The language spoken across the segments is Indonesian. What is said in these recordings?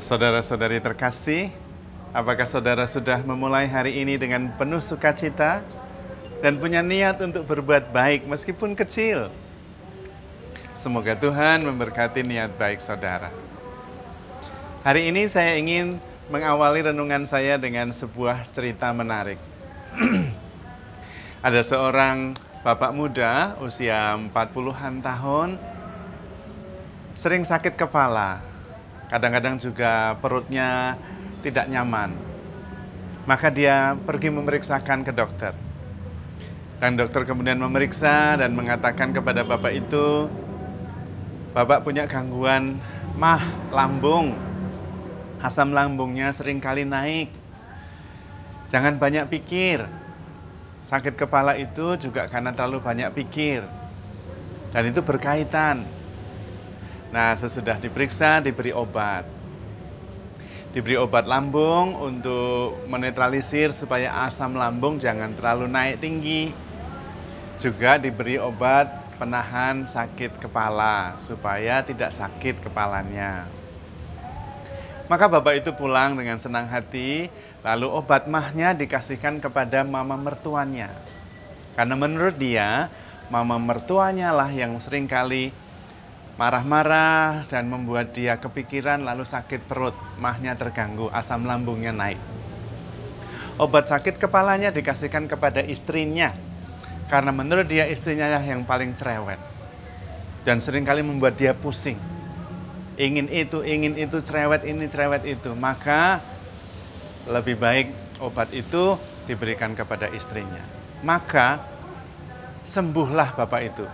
Saudara-saudari terkasih, apakah saudara sudah memulai hari ini dengan penuh sukacita dan punya niat untuk berbuat baik meskipun kecil? Semoga Tuhan memberkati niat baik saudara. Hari ini saya ingin mengawali renungan saya dengan sebuah cerita menarik. Ada seorang bapak muda usia 40-an tahun, sering sakit kepala. Kadang-kadang juga perutnya tidak nyaman. Maka dia pergi memeriksakan ke dokter. Dan dokter kemudian memeriksa dan mengatakan kepada bapak itu, bapak punya gangguan lambung. Asam lambungnya sering kali naik. Jangan banyak pikir. Sakit kepala itu juga karena terlalu banyak pikir. Dan itu berkaitan. Nah, sesudah diperiksa, diberi obat. Diberi obat lambung untuk menetralisir supaya asam lambung jangan terlalu naik tinggi. Juga diberi obat penahan sakit kepala, supaya tidak sakit kepalanya. Maka bapak itu pulang dengan senang hati, lalu obat mahnya dikasihkan kepada mama mertuanya. Karena menurut dia, mama mertuanya lah yang seringkali marah-marah dan membuat dia kepikiran lalu sakit perut, mahnya terganggu, asam lambungnya naik. Obat sakit kepalanya dikasihkan kepada istrinya, karena menurut dia istrinya yang paling cerewet. Dan seringkali membuat dia pusing. Ingin itu, cerewet ini, cerewet itu. Maka lebih baik obat itu diberikan kepada istrinya. Maka sembuhlah bapak itu.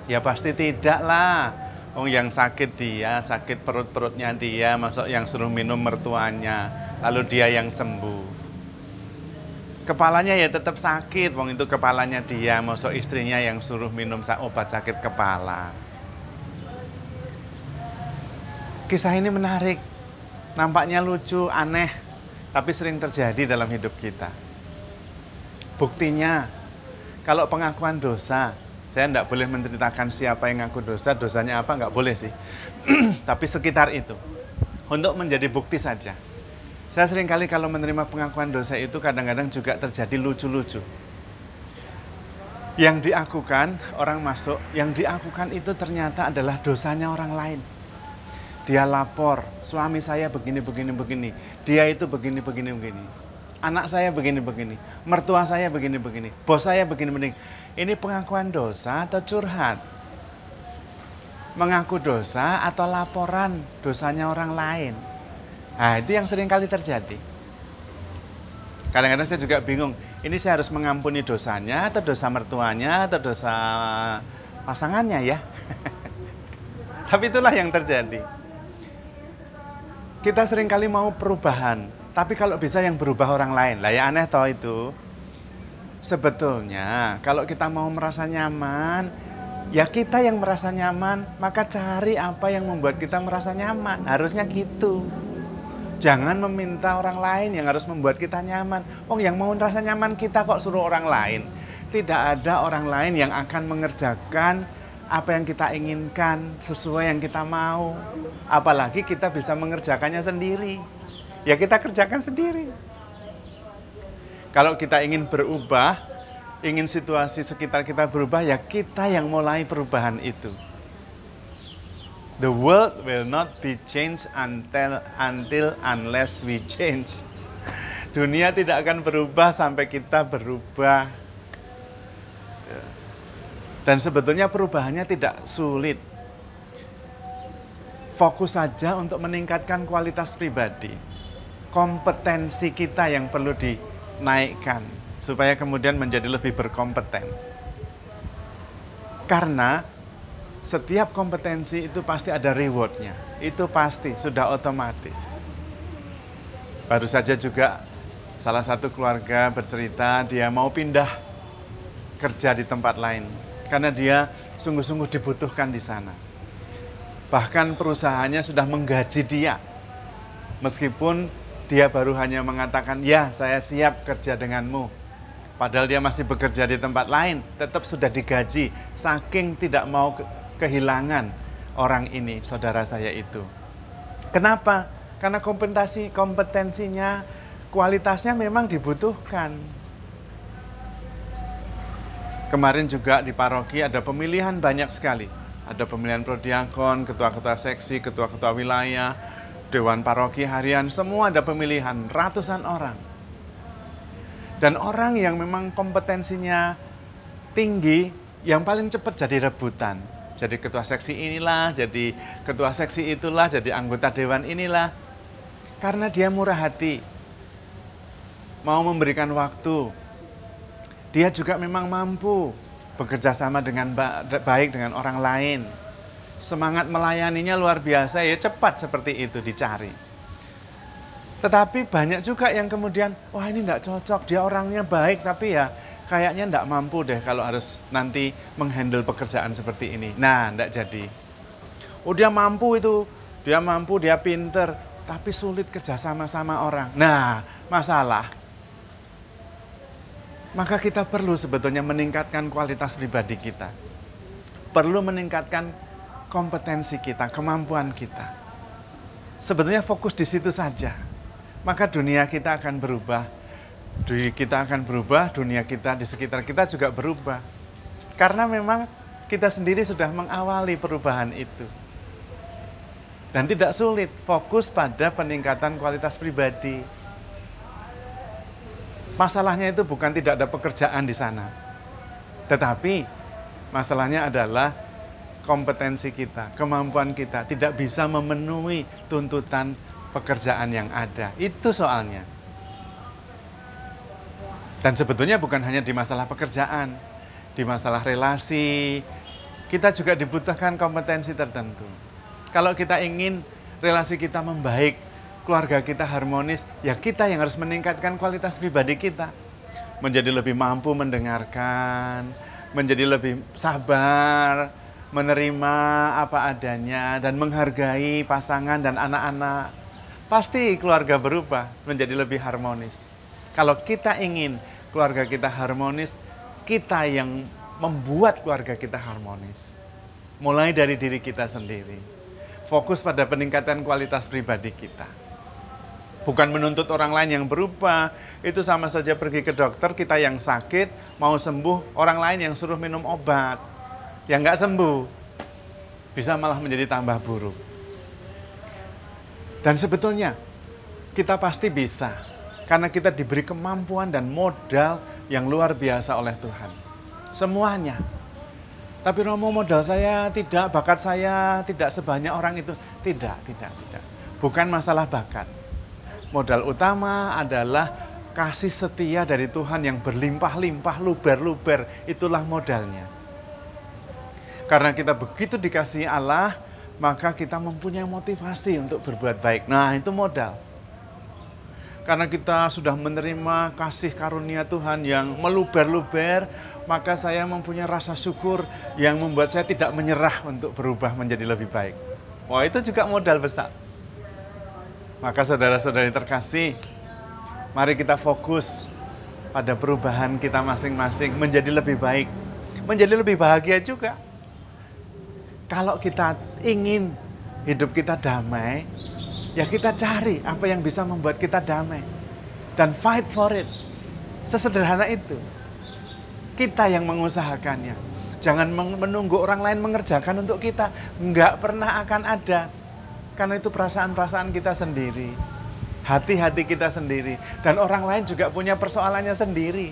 Ya pasti tidak lah. Oh, yang sakit dia, sakit perut-perutnya dia, masuk yang suruh minum mertuanya, lalu dia yang sembuh. Kepalanya ya tetap sakit, wong itu kepalanya dia, masuk istrinya yang suruh minum obat sakit kepala. Kisah ini menarik, nampaknya lucu, aneh, tapi sering terjadi dalam hidup kita. Buktinya, kalau pengakuan dosa, saya tidak boleh menceritakan siapa yang ngaku dosa, dosanya apa, nggak boleh sih. Tapi sekitar itu, untuk menjadi bukti saja. Saya seringkali kalau menerima pengakuan dosa itu kadang-kadang juga terjadi lucu-lucu. Yang diakukan, orang masuk, yang diakukan itu ternyata adalah dosanya orang lain. Dia lapor, suami saya begini. Dia itu begini. Anak saya begini, mertua saya begini, bos saya begini. Ini pengakuan dosa atau curhat? Mengaku dosa atau laporan dosanya orang lain? Nah, itu yang sering kali terjadi. Kadang-kadang saya juga bingung, ini saya harus mengampuni dosanya atau dosa mertuanya atau dosa pasangannya ya? Tapi itulah yang terjadi. Kita sering kali mau perubahan, tapi kalau bisa yang berubah orang lain. Lah ya aneh toh itu. Sebetulnya kalau kita mau merasa nyaman, ya kita yang merasa nyaman, maka cari apa yang membuat kita merasa nyaman. Harusnya gitu. Jangan meminta orang lain yang harus membuat kita nyaman. Oh, yang mau merasa nyaman kita kok suruh orang lain. Tidak ada orang lain yang akan mengerjakan apa yang kita inginkan sesuai yang kita mau. Apalagi kita bisa mengerjakannya sendiri. Ya kita kerjakan sendiri. Kalau kita ingin berubah, ingin situasi sekitar kita berubah, ya kita yang mulai perubahan itu. The world will not be changed until unless we change. Dunia tidak akan berubah sampai kita berubah. Dan sebetulnya perubahannya tidak sulit. Fokus saja untuk meningkatkan kualitas pribadi. Kompetensi kita yang perlu dinaikkan supaya kemudian menjadi lebih berkompeten. Karena setiap kompetensi itu pasti ada rewardnya. Itu pasti, sudah otomatis. Baru saja juga salah satu keluarga bercerita dia mau pindah kerja di tempat lain. Karena dia sungguh-sungguh dibutuhkan di sana. Bahkan perusahaannya sudah menggaji dia. Meskipun dia baru hanya mengatakan, ya saya siap kerja denganmu. Padahal dia masih bekerja di tempat lain, tetap sudah digaji. Saking tidak mau kehilangan orang ini, saudara saya itu. Kenapa? Karena kompetensinya, kualitasnya memang dibutuhkan. Kemarin juga di paroki ada pemilihan banyak sekali. Ada pemilihan prodiakon, ketua-ketua seksi, ketua-ketua wilayah, dewan paroki harian, semua ada pemilihan, ratusan orang. Dan orang yang memang kompetensinya tinggi, yang paling cepat jadi rebutan. Jadi ketua seksi inilah, jadi ketua seksi itulah, jadi anggota dewan inilah. Karena dia murah hati, mau memberikan waktu. Dia juga memang mampu bekerja sama dengan baik dengan orang lain. Semangat melayaninya luar biasa, ya cepat seperti itu dicari. Tetapi banyak juga yang kemudian, wah ini enggak cocok, dia orangnya baik tapi ya kayaknya enggak mampu deh kalau harus nanti menghandle pekerjaan seperti ini. Nah, enggak jadi. Oh dia mampu itu, dia pinter, tapi sulit kerja sama orang. Nah, masalah. Maka kita perlu sebetulnya meningkatkan kualitas pribadi kita. Perlu meningkatkan kompetensi kita, kemampuan kita. Sebetulnya fokus di situ saja. Maka dunia kita akan berubah. Diri kita akan berubah, dunia kita di sekitar kita juga berubah. Karena memang kita sendiri sudah mengawali perubahan itu. Dan tidak sulit, fokus pada peningkatan kualitas pribadi. Masalahnya itu bukan tidak ada pekerjaan di sana. Tetapi masalahnya adalah kompetensi kita, kemampuan kita tidak bisa memenuhi tuntutan pekerjaan yang ada. Itu soalnya. Dan sebetulnya bukan hanya di masalah pekerjaan, di masalah relasi, kita juga dibutuhkan kompetensi tertentu. Kalau kita ingin relasi kita membaik, keluarga kita harmonis, ya kita yang harus meningkatkan kualitas pribadi kita. Menjadi lebih mampu mendengarkan, menjadi lebih sabar, menerima apa adanya, dan menghargai pasangan dan anak-anak. Pasti keluarga berubah menjadi lebih harmonis. Kalau kita ingin keluarga kita harmonis, kita yang membuat keluarga kita harmonis. Mulai dari diri kita sendiri. Fokus pada peningkatan kualitas pribadi kita. Bukan menuntut orang lain yang berubah. Itu sama saja pergi ke dokter, kita yang sakit, mau sembuh, orang lain yang suruh minum obat. Yang nggak sembuh, bisa malah menjadi tambah buruk. Dan sebetulnya, kita pasti bisa. Karena kita diberi kemampuan dan modal yang luar biasa oleh Tuhan. Semuanya. Tapi Romo, modal saya tidak, bakat saya tidak sebanyak orang itu. Tidak. Bukan masalah bakat. Modal utama adalah kasih setia dari Tuhan yang berlimpah-limpah, luber-luber. Itulah modalnya. Karena kita begitu dikasihi Allah, maka kita mempunyai motivasi untuk berbuat baik. Nah, itu modal. Karena kita sudah menerima kasih karunia Tuhan yang meluber-luber, maka saya mempunyai rasa syukur yang membuat saya tidak menyerah untuk berubah menjadi lebih baik. Wah, itu juga modal besar. Maka saudara-saudari terkasih, mari kita fokus pada perubahan kita masing-masing menjadi lebih baik, menjadi lebih bahagia juga. Kalau kita ingin hidup kita damai, ya kita cari apa yang bisa membuat kita damai. Dan fight for it. Sesederhana itu. Kita yang mengusahakannya. Jangan menunggu orang lain mengerjakan untuk kita. Enggak pernah akan ada. Karena itu perasaan-perasaan kita sendiri. Hati-hati kita sendiri. Dan orang lain juga punya persoalannya sendiri.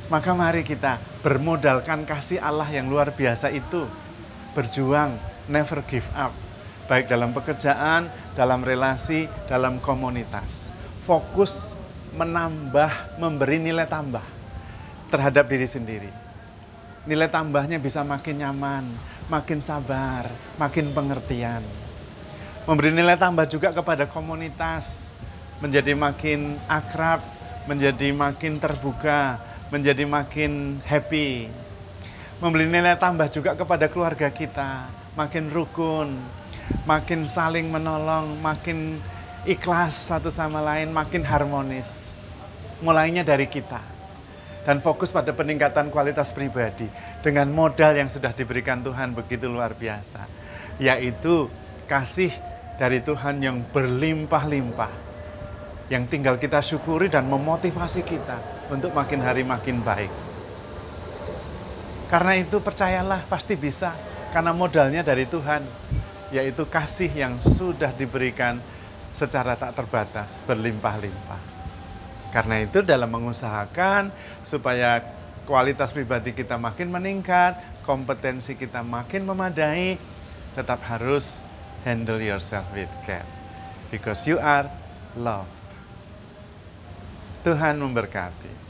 Maka mari kita bermodalkan kasih Allah yang luar biasa itu. Berjuang, never give up. Baik dalam pekerjaan, dalam relasi, dalam komunitas. Fokus menambah, memberi nilai tambah terhadap diri sendiri. Nilai tambahnya bisa makin nyaman, makin sabar, makin pengertian. Memberi nilai tambah juga kepada komunitas, menjadi makin akrab, menjadi makin terbuka, menjadi makin happy. Memberi nilai tambah juga kepada keluarga kita, makin rukun, makin saling menolong, makin ikhlas satu sama lain, makin harmonis. Mulainya dari kita. Dan fokus pada peningkatan kualitas pribadi dengan modal yang sudah diberikan Tuhan begitu luar biasa. Yaitu kasih dari Tuhan yang berlimpah-limpah, yang tinggal kita syukuri dan memotivasi kita untuk makin hari makin baik. Karena itu percayalah pasti bisa, karena modalnya dari Tuhan, yaitu kasih yang sudah diberikan secara tak terbatas, berlimpah-limpah. Karena itu dalam mengusahakan supaya kualitas pribadi kita makin meningkat, kompetensi kita makin memadai, tetap harus handle yourself with care. Because you are loved. Tuhan memberkati.